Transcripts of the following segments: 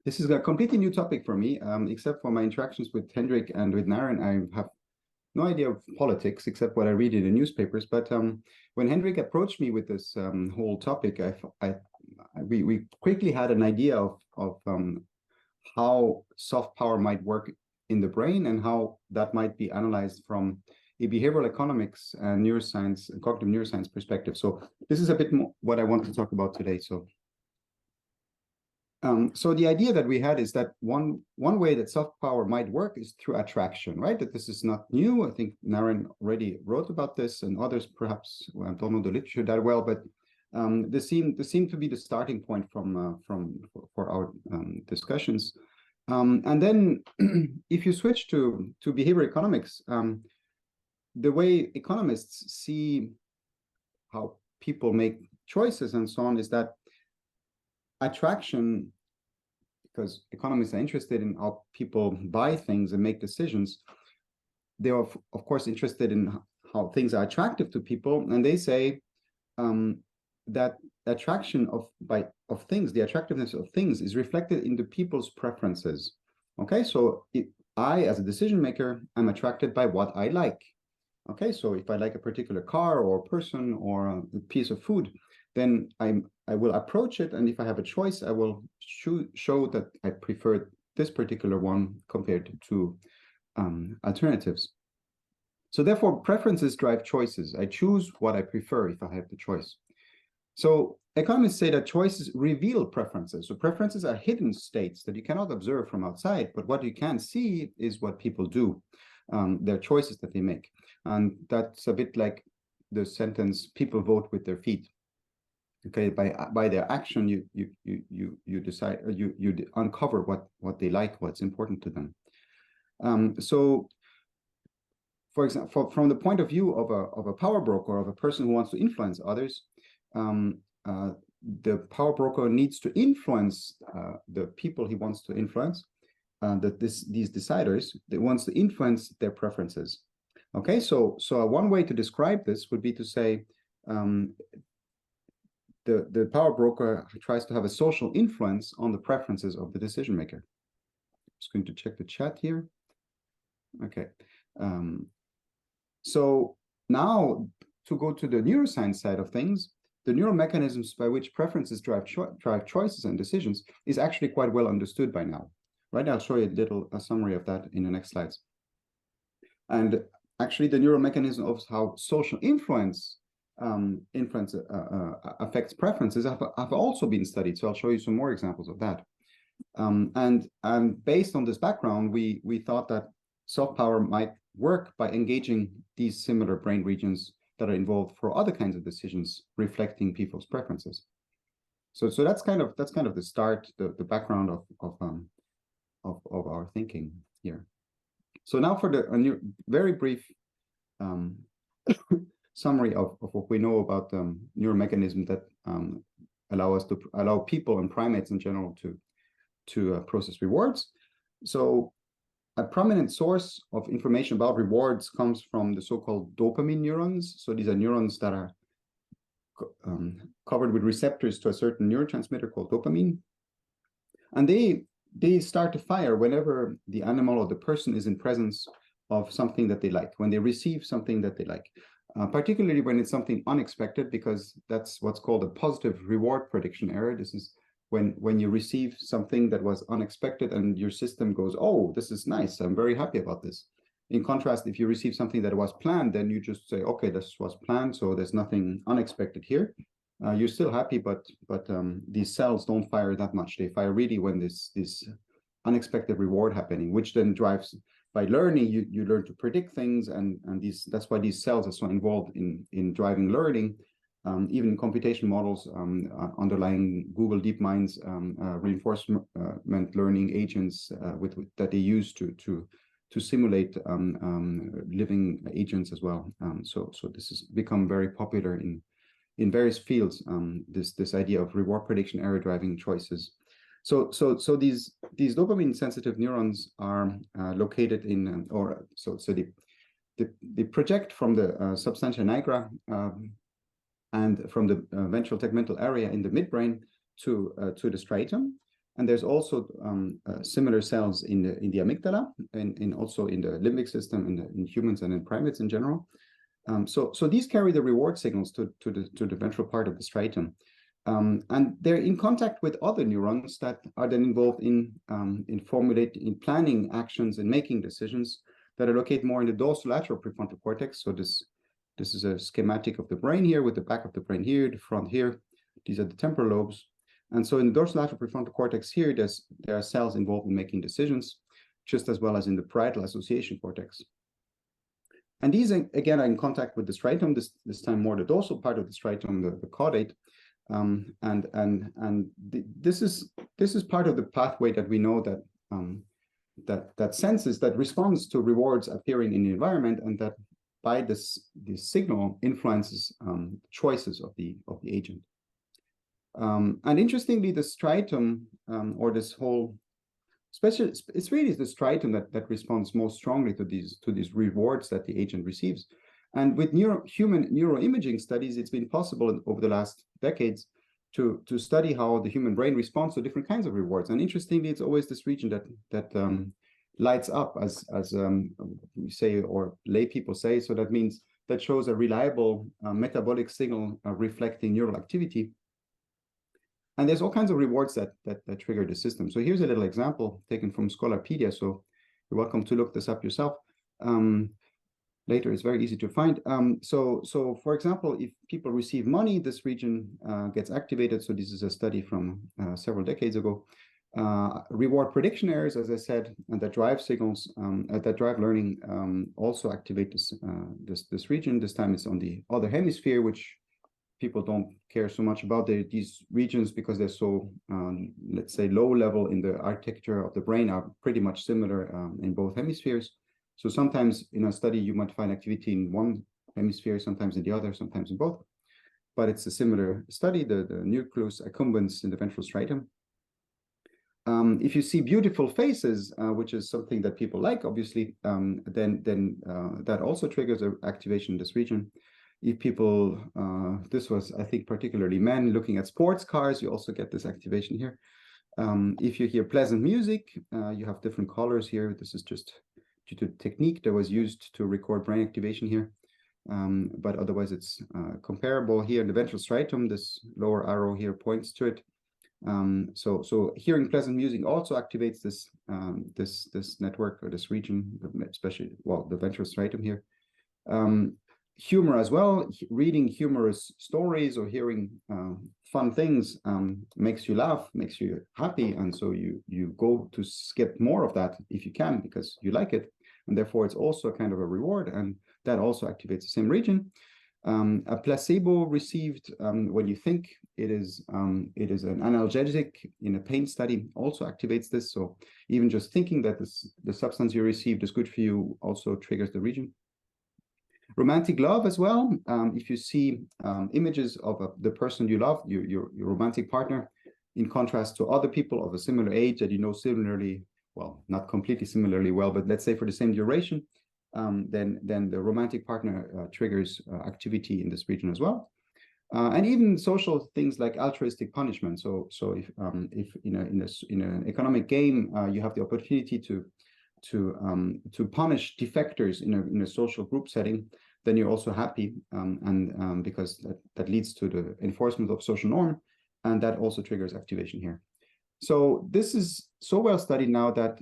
This is a completely new topic for me, except for my interactions with Hendrik and with Naren. I have no idea of politics except what I read in the newspapers. But when Hendrik approached me with this whole topic, we quickly had an idea of how soft power might work in the brain and how that might be analyzed from a behavioral economics and neuroscience and cognitive neuroscience perspective. So this is a bit more what I want to talk about today. So the idea that we had is that one way that soft power might work is through attraction, right? That this is not new. I think Naren already wrote about this, and others perhaps, well, I don't know the literature that well, but this seemed to be the starting point for our discussions. And then if you switch to behavioral economics, the way economists see how people make choices and so on is that attraction, because economists are interested in how people buy things and make decisions, they are of course interested in how things are attractive to people, and they say that attraction of things, the attractiveness of things, is reflected in the people's preferences. Okay, so I, as a decision maker, am attracted by what I like. Okay, so if I like a particular car or a person or a piece of food, then I will approach it, and if I have a choice, I will show that I prefer this particular one compared to alternatives. So therefore, preferences drive choices. I choose what I prefer if I have the choice. So economists say that choices reveal preferences. So preferences are hidden states that you cannot observe from outside, but what you can see is what people do, their choices that they make. And that's a bit like the sentence, people vote with their feet. Okay, by their action, you decide, you uncover what they like, what's important to them. So, for example, from the point of view of a power broker, of a person who wants to influence others, the power broker needs to influence the people he wants to influence, these deciders, that wants to influence their preferences. Okay, so one way to describe this would be to say, the power broker tries to have a social influence on the preferences of the decision maker. I'm just going to check the chat here. Okay. So now to go to the neuroscience side of things, the neural mechanisms by which preferences drive choices and decisions is actually quite well understood by now. Right, I'll show you a summary of that in the next slides. And actually the neural mechanism of how social influence affects preferences have also been studied. So I'll show you some more examples of that. And based on this background, we thought that soft power might work by engaging these similar brain regions that are involved for other kinds of decisions reflecting people's preferences. So that's kind of the start, the background of our thinking here. So now for a very brief summary of what we know about neural mechanisms that allow people and primates in general to process rewards. So a prominent source of information about rewards comes from the so-called dopamine neurons. So these are neurons that are covered with receptors to a certain neurotransmitter called dopamine, and they start to fire whenever the animal or the person is in presence of something that they like, when they receive something that they like. Particularly when it's something unexpected, because that's what's called a positive reward prediction error. This is when you receive something that was unexpected and your system goes, oh, this is nice, I'm very happy about this. In contrast, if you receive something that was planned, then you just say, okay, this was planned, so there's nothing unexpected here. You're still happy, but these cells don't fire that much. They fire really when this unexpected reward happening, which then drives. By learning, you learn to predict things, and that's why these cells are so involved in driving learning. Even in computation models underlying Google DeepMind's reinforcement learning agents that they use to simulate living agents as well. So this has become very popular in various fields. This idea of reward prediction error driving choices. So these dopamine sensitive neurons are located in they project from the substantia nigra and from the ventral tegmental area in the midbrain to the striatum. And there's also similar cells in the amygdala and also in the limbic system in humans and in primates in general. So these carry the reward signals to the ventral part of the striatum. And they're in contact with other neurons that are then involved in planning actions and making decisions that are located more in the dorsolateral prefrontal cortex. So this is a schematic of the brain here, with the back of the brain here, the front here. These are the temporal lobes. And so in the dorsolateral prefrontal cortex here, there are cells involved in making decisions, just as well as in the parietal association cortex. And these, again, are in contact with the striatum, this time more the dorsal part of the striatum, the caudate. This is part of the pathway that we know that senses, that responds to rewards appearing in the environment, and that by this signal influences choices of the agent. And interestingly, the striatum, or this whole, especially, it's really the striatum that responds most strongly to these rewards that the agent receives. And with human neuroimaging studies, it's been possible over the last decades to study how the human brain responds to different kinds of rewards. And interestingly, it's always this region that lights up, as we say, or lay people say. So that means that shows a reliable metabolic signal reflecting neural activity. And there's all kinds of rewards that trigger the system. So here's a little example taken from Scholarpedia. So you're welcome to look this up yourself. Later, it's very easy to find. So for example, if people receive money, this region gets activated. So this is a study from several decades ago. Reward prediction errors, as I said, and that drive signals, that drive learning also activate this region. This time it's on the other hemisphere, which people don't care so much about these regions because they're so, let's say, low level in the architecture of the brain, are pretty much similar in both hemispheres. So sometimes in a study, you might find activity in one hemisphere, sometimes in the other, sometimes in both. But it's a similar study, the nucleus accumbens in the ventral striatum. If you see beautiful faces, which is something that people like, obviously, then that also triggers an activation in this region. If people, this was, I think, particularly men looking at sports cars, you also get this activation here. If you hear pleasant music, you have different colors here. This is just due to the technique that was used to record brain activation here. But otherwise, it's comparable here in the ventral striatum. This lower arrow here points to it. So hearing pleasant music also activates this network, or this region, especially, well, the ventral striatum here. Humor as well, reading humorous stories or hearing fun things makes you laugh, makes you happy, and so you go to get more of that if you can, because you like it, and therefore it's also kind of a reward, and that also activates the same region. A placebo received when you think it is an analgesic in a pain study also activates this. So even just thinking that the substance you received is good for you also triggers the region. Romantic love as well. If you see images of the person you love, your romantic partner, in contrast to other people of a similar age that you know similarly, well, not completely similarly well, but let's say for the same duration, then the romantic partner triggers activity in this region as well. And even social things like altruistic punishment. So if in an economic game you have the opportunity to punish defectors in a social group setting, then you're also happy, and because that leads to the enforcement of social norm, and that also triggers activation here. So this is so well studied now that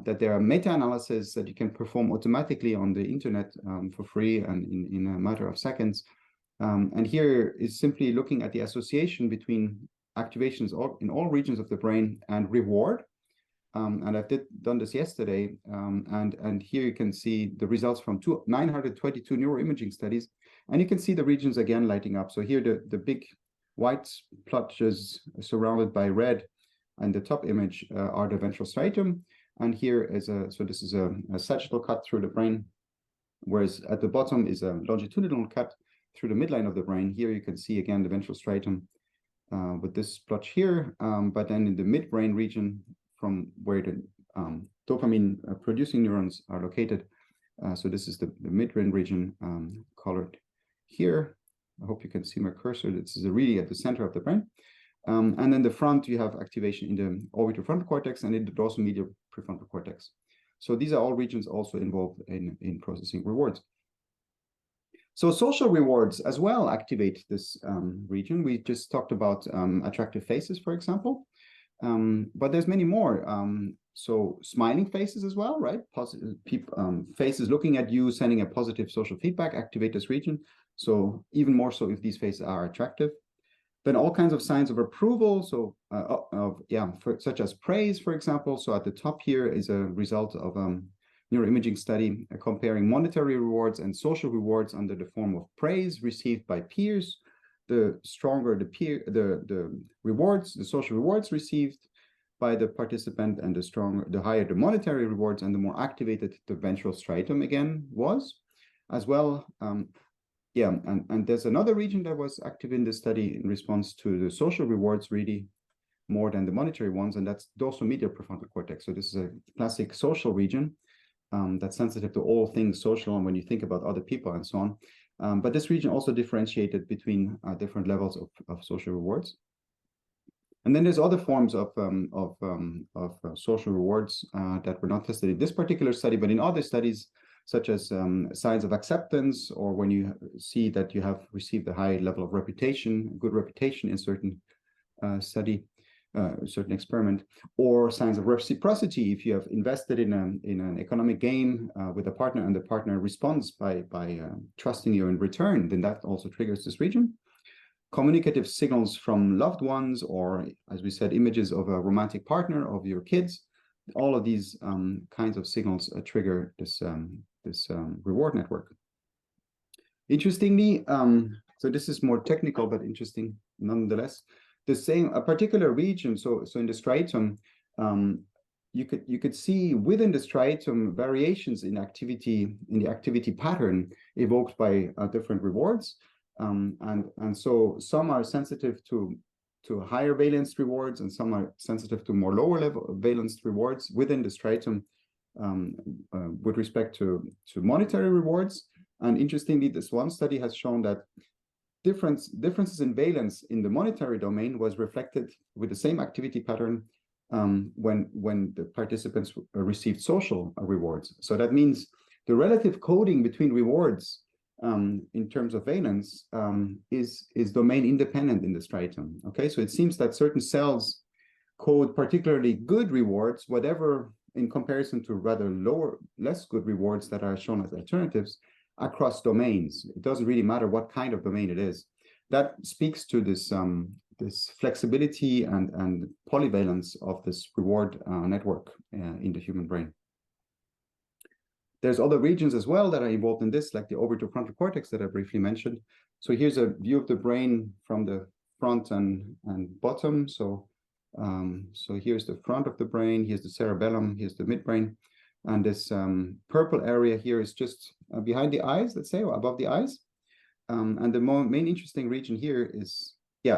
that there are meta-analyses that you can perform automatically on the internet for free and in a matter of seconds. And here is simply looking at the association between activations in all regions of the brain and reward. And I've done this yesterday, and here you can see the results from 922 neuroimaging studies, and you can see the regions again lighting up. So here the big white splotches surrounded by red, and the top image are the ventral striatum, and here is this is a sagittal cut through the brain, whereas at the bottom is a longitudinal cut through the midline of the brain. Here you can see again the ventral striatum with this splotch here, but then in the midbrain region, from where the dopamine producing neurons are located. So this is the midbrain region colored here. I hope you can see my cursor. This is really at the center of the brain. And then the front, you have activation in the orbitofrontal cortex and in the dorsomedial prefrontal cortex. So these are all regions also involved in processing rewards. So social rewards as well activate this region. We just talked about attractive faces, for example, but there's many more. So smiling faces as well, right? Positive faces looking at you, sending a positive social feedback, activate this region. So even more so if these faces are attractive. Then all kinds of signs of approval, so such as praise, for example. So at the top here is a result of neuroimaging study comparing monetary rewards and social rewards under the form of praise received by peers. The stronger the rewards, the social rewards received by the participant, and the higher the monetary rewards, and the more activated the ventral striatum again was, as well. And there's another region that was active in this study in response to the social rewards, really more than the monetary ones, and that's dorsomedial prefrontal cortex. So this is a classic social region that's sensitive to all things social and when you think about other people and so on. But this region also differentiated between different levels of social rewards. And then there's other forms of social rewards that were not tested in this particular study, but in other studies, such as signs of acceptance, or when you see that you have received a high level of reputation, good reputation in certain study, certain experiment, or signs of reciprocity. If you have invested in an economic game with a partner, and the partner responds by trusting you in return, then that also triggers this region. Communicative signals from loved ones, or as we said, images of a romantic partner, of your kids. All of these kinds of signals trigger this reward network. Interestingly, so this is more technical but interesting nonetheless. A particular region, so in the striatum, you could see within the striatum variations in the activity pattern evoked by different rewards, and so some are sensitive to higher valence rewards, and some are sensitive to more lower level valence rewards within the striatum with respect to monetary rewards. And interestingly, this one study has shown that differences in valence in the monetary domain was reflected with the same activity pattern when the participants received social rewards. So that means the relative coding between rewards in terms of valence is domain independent in the striatum. Okay, so it seems that certain cells code particularly good rewards, whatever in comparison to rather less good rewards that are shown as alternatives across domains. It doesn't really matter what kind of domain it is. That speaks to this this flexibility and polyvalence of this reward network in the human brain. There's other regions as well that are involved in this, like the orbitofrontal cortex that I briefly mentioned. So here's a view of the brain from the front and bottom. So here's the front of the brain, here's the cerebellum, here's the midbrain. And this purple area here is just behind the eyes, let's say, or above the eyes. And the main interesting region here is,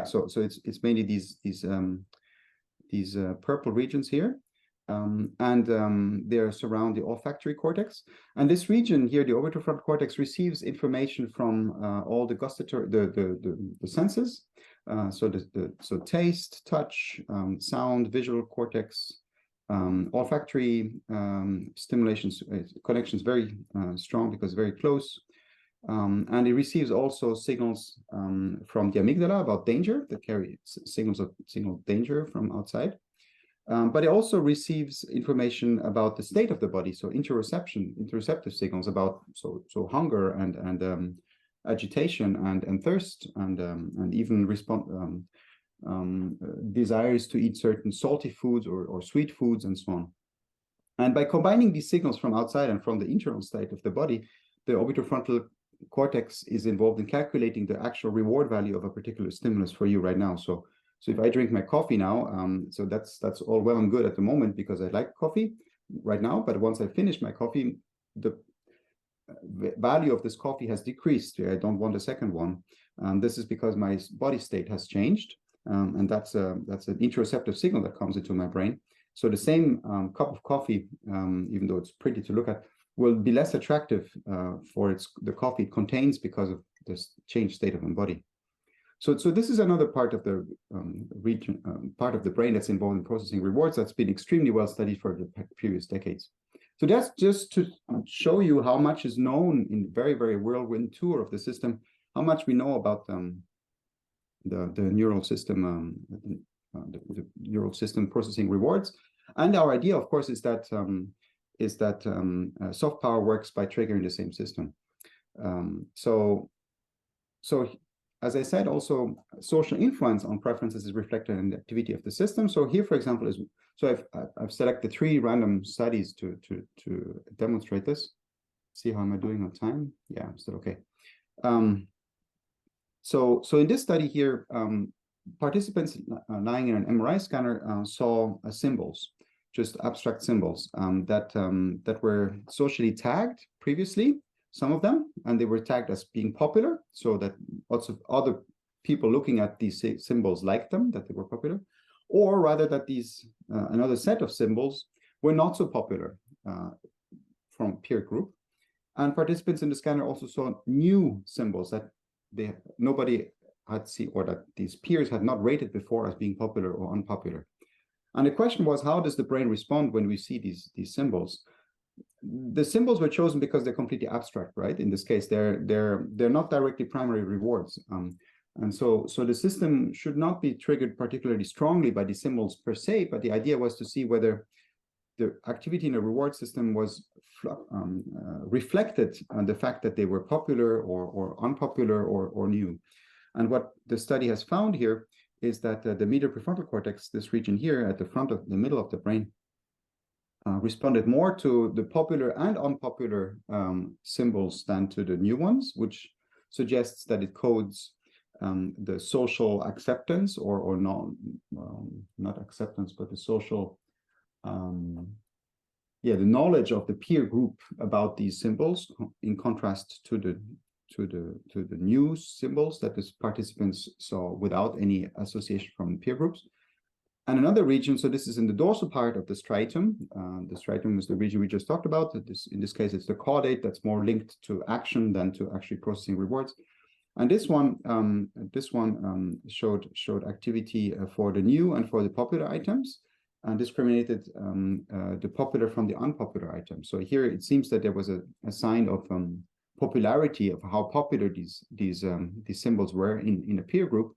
so it's mainly these purple regions here. They surround the olfactory cortex. And this region here, the orbitofrontal cortex, receives information from all the gustatory, the senses. So taste, touch, sound, visual cortex, olfactory stimulations, connections very strong because very close. And it receives also signals from the amygdala about danger, that carry signal danger from outside. But it also receives information about the state of the body, so interoceptive signals about so hunger and agitation and thirst and even desires to eat certain salty foods or sweet foods and so on. And by combining these signals from outside and from the internal state of the body, the orbitofrontal cortex is involved in calculating the actual reward value of a particular stimulus for you right now. So if I drink my coffee now, so that's all well and good at the moment because I like coffee right now. But once I finish my coffee, the value of this coffee has decreased. I don't want a second one. This is because my body state has changed, and that's an interoceptive signal that comes into my brain. So the same cup of coffee, even though it's pretty to look at, will be less attractive for the coffee it contains because of this changed state of my body. So this is another part of the region, part of the brain that's involved in processing rewards that's been extremely well studied for the previous decades. So that's just to show you how much is known in very, very whirlwind tour of the system, how much we know about the neural system, the neural system processing rewards. And our idea, of course, is that soft power works by triggering the same system. So as I said, also social influence on preferences is reflected in the activity of the system. So here, for example, I've selected 3 random studies to demonstrate this. See how am I doing on time? Yeah, I'm still okay. So in this study here, participants lying in an MRI scanner saw symbols, just abstract symbols that were socially tagged previously, some of them, and they were tagged as being popular, so that lots of other people looking at these symbols liked them, that they were popular, or rather that these another set of symbols were not so popular from peer group. And participants in the scanner also saw new symbols that nobody had seen, or that these peers had not rated before as being popular or unpopular. And the question was, how does the brain respond when we see these symbols? The symbols were chosen because they're completely abstract, right? In this case, they're not directly primary rewards, and so the system should not be triggered particularly strongly by the symbols per se. But the idea was to see whether the activity in a reward system was reflected on the fact that they were popular or unpopular or new. And what the study has found here is that the medial prefrontal cortex, this region here at the front of the middle of the brain, responded more to the popular and unpopular symbols than to the new ones, which suggests that it codes the social acceptance or not acceptance, but the social, the knowledge of the peer group about these symbols, in contrast to the new symbols that the participants saw without any association from peer groups. And another region, so this is in the dorsal part of the striatum. The striatum is the region we just talked about. In this case, it's the caudate that's more linked to action than to actually processing rewards. And this one showed activity for the new and for the popular items, and discriminated the popular from the unpopular items. So here it seems that there was a sign of popularity of how popular these symbols were in a peer group,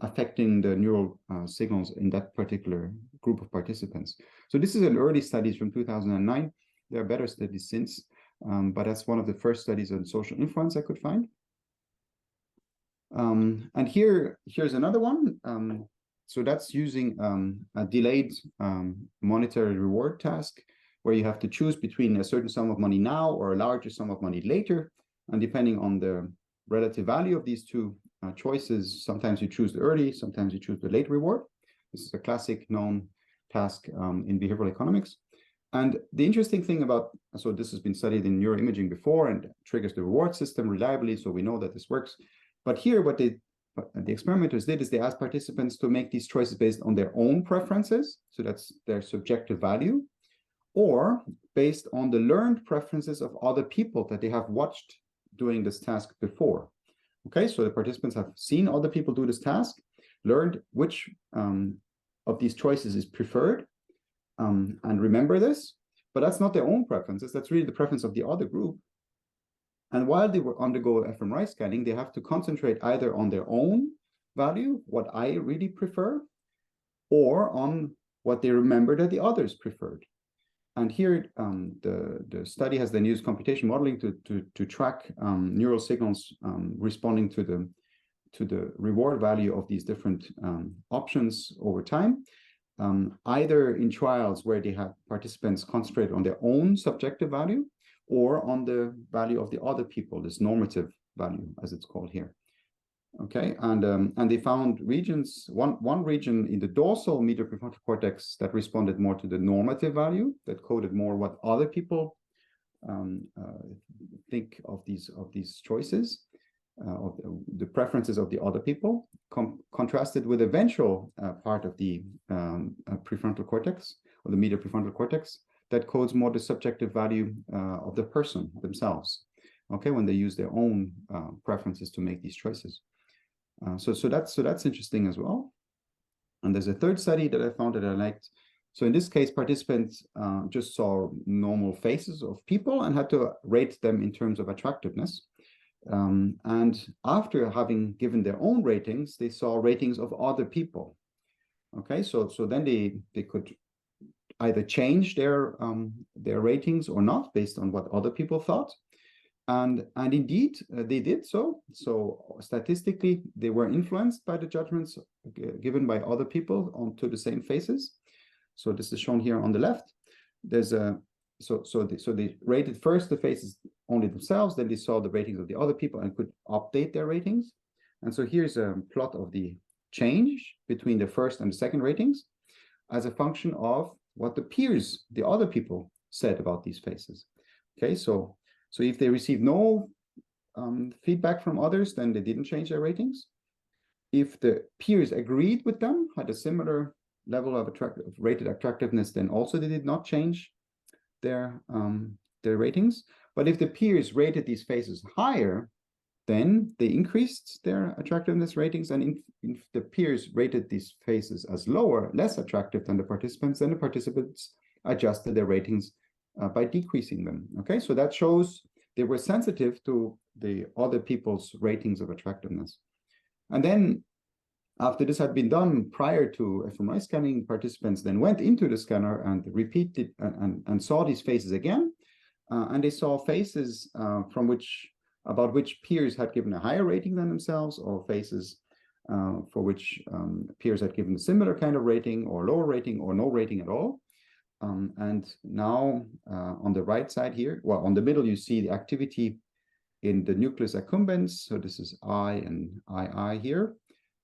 affecting the neural signals in that particular group of participants. So this is an early studies from 2009. There are better studies since, but that's one of the first studies on social influence I could find. And here's another one. So that's using a delayed monetary reward task, where you have to choose between a certain sum of money now or a larger sum of money later. And depending on the relative value of these two choices, sometimes you choose the early, sometimes you choose the late reward. This is a classic known task in behavioral economics. And the interesting thing about, so this has been studied in neuroimaging before and triggers the reward system reliably, so we know that this works. But here, what the experimenters did is they asked participants to make these choices based on their own preferences, so that's their subjective value, or based on the learned preferences of other people that they have watched doing this task before. Okay, so the participants have seen other people do this task, learned which of these choices is preferred, and remember this, but that's not their own preferences, that's really the preference of the other group. And while they will undergo fMRI scanning, they have to concentrate either on their own value, what I really prefer, or on what they remember that the others preferred. And here, the study has then used computation modeling to track neural signals responding to the reward value of these different options over time, either in trials where they have participants concentrate on their own subjective value, or on the value of the other people, this normative value, as it's called here. Okay, and they found regions, one region in the dorsal medial prefrontal cortex that responded more to the normative value, that coded more what other people think of these choices, of the preferences of the other people, contrasted with the ventral part of the prefrontal cortex, or the medial prefrontal cortex, that codes more the subjective value of the person themselves, okay, when they use their own preferences to make these choices. So that's interesting as well. And there's a third study that I found that I liked. So in this case, participants just saw normal faces of people and had to rate them in terms of attractiveness. And after having given their own ratings, they saw ratings of other people. Okay, so then they could either change their ratings or not based on what other people thought. And indeed, they did so. So statistically, they were influenced by the judgments given by other people onto the same faces. So this is shown here on the left. There's a so they rated first the faces only themselves, then they saw the ratings of the other people and could update their ratings. And so here's a plot of the change between the first and the second ratings as a function of what the peers, the other people, said about these faces. Okay, so if they received no feedback from others, then they didn't change their ratings. If the peers agreed with them, had a similar level of rated attractiveness, then also they did not change their ratings. But if the peers rated these faces higher, then they increased their attractiveness ratings. And if the peers rated these faces as lower, less attractive than the participants, then the participants adjusted their ratings by decreasing them. Okay, so that shows they were sensitive to the other people's ratings of attractiveness. And then after this had been done prior to fMRI scanning, participants then went into the scanner and repeated and saw these faces again. And they saw faces about which peers had given a higher rating than themselves, or faces for which peers had given a similar kind of rating or lower rating or no rating at all. And now on the right side here, well, on the middle, you see the activity in the nucleus accumbens. So this is I and II here,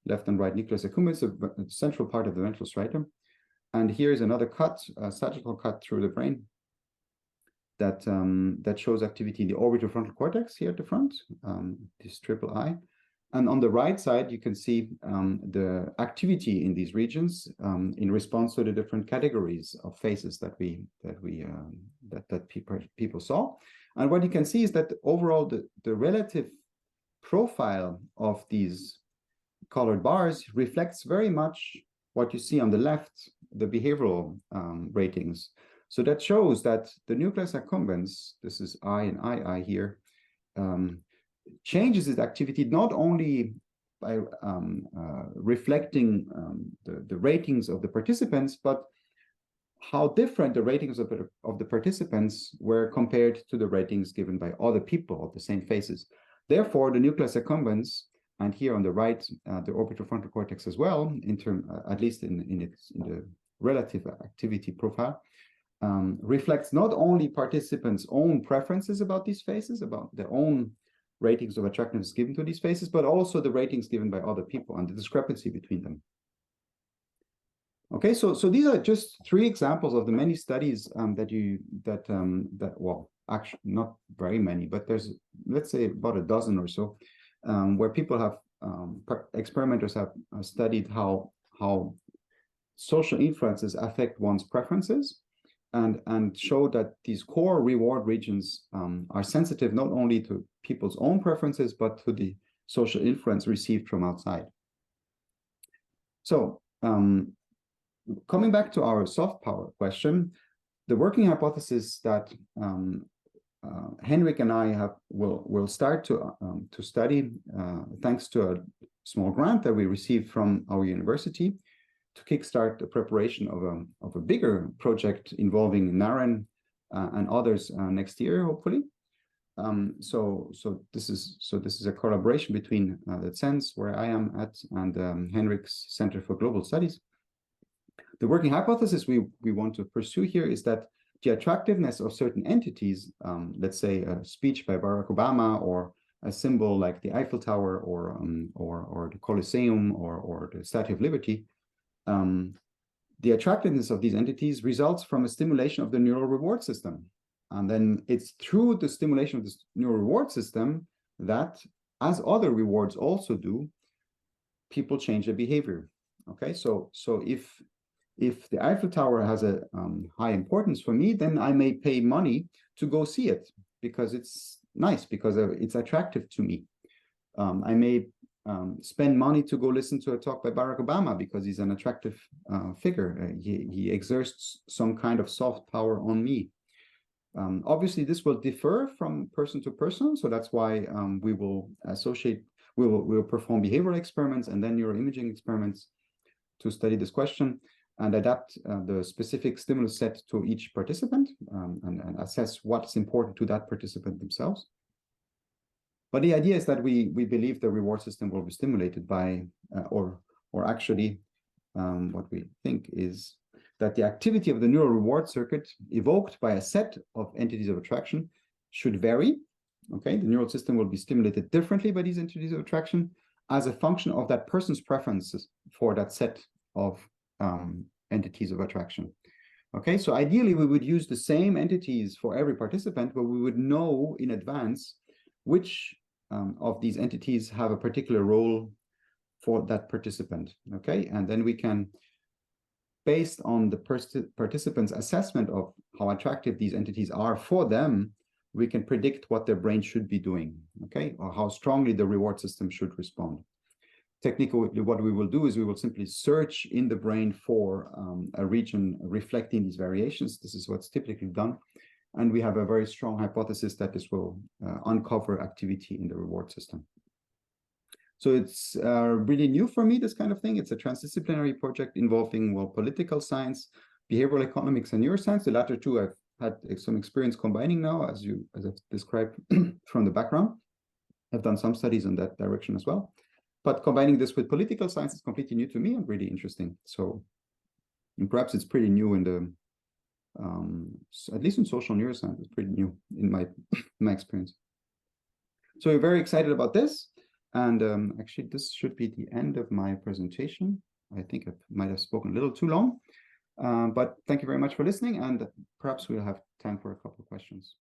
left and right nucleus accumbens, a central part of the ventral striatum. And here's another cut, a sagittal cut through the brain that shows activity in the orbitofrontal cortex here at the front, this triple I. And on the right side, you can see the activity in these regions in response to the different categories of faces that people saw. And what you can see is that overall the relative profile of these colored bars reflects very much what you see on the left, the behavioral ratings. So that shows that the nucleus accumbens, this is I and II here, changes its activity not only by reflecting the ratings of the participants, but how different the ratings of the participants were compared to the ratings given by other people of the same faces. Therefore, the nucleus accumbens, and here on the right, the orbitofrontal cortex as well, at least in the relative activity profile, reflects not only participants' own preferences about these faces, about their own ratings of attractiveness given to these faces, but also the ratings given by other people and the discrepancy between them. Okay, so these are just 3 examples of the many studies well, actually not very many, but there's, let's say, about a dozen or so, where people have experimenters have studied how social influences affect one's preferences, and show that these core reward regions are sensitive not only to people's own preferences, but to the social influence received from outside. So coming back to our soft power question, the working hypothesis that Henrik and I will start to study, thanks to a small grant that we received from our university, to kickstart the preparation of a bigger project involving Naren and others next year, hopefully. So this is a collaboration between the CENs, where I am at, and Henrik's Center for Global Studies. The working hypothesis we want to pursue here is that the attractiveness of certain entities, let's say a speech by Barack Obama, or a symbol like the Eiffel Tower, or the Colosseum, or the Statue of Liberty, the attractiveness of these entities results from a stimulation of the neural reward system. And then it's through the stimulation of this neural reward system that, as other rewards also do, people change their behavior. Okay, so if the Eiffel Tower has a high importance for me, then I may pay money to go see it because it's nice, because it's attractive to me. I may spend money to go listen to a talk by Barack Obama because he's an attractive figure. He exerts some kind of soft power on me. Obviously, this will differ from person to person, so that's why we will perform behavioral experiments and then neuroimaging experiments to study this question and adapt the specific stimulus set to each participant and assess what's important to that participant themselves. But the idea is that we believe the reward system will be stimulated by, or actually, what we think is that the activity of the neural reward circuit evoked by a set of entities of attraction should vary. Okay, the neural system will be stimulated differently by these entities of attraction as a function of that person's preferences for that set of entities of attraction. Okay, so ideally we would use the same entities for every participant, but we would know in advance which of these entities have a particular role for that participant. Okay, and then we can, based on the participant's assessment of how attractive these entities are for them, we can predict what their brain should be doing, okay, or how strongly the reward system should respond. Technically, what we will do is we will simply search in the brain for a region reflecting these variations. This is what's typically done. And we have a very strong hypothesis that this will uncover activity in the reward system. So it's really new for me, this kind of thing. It's a transdisciplinary project involving, well, political science, behavioral economics, and neuroscience. The latter two I've had some experience combining now, as I've described from the background. I've done some studies in that direction as well. But combining this with political science is completely new to me and really interesting. So, and perhaps it's pretty new in the, at least in social neuroscience, it's pretty new in my experience. So we're very excited about this. And actually, this should be the end of my presentation. I think I might have spoken a little too long, but thank you very much for listening. And perhaps we'll have time for a couple of questions.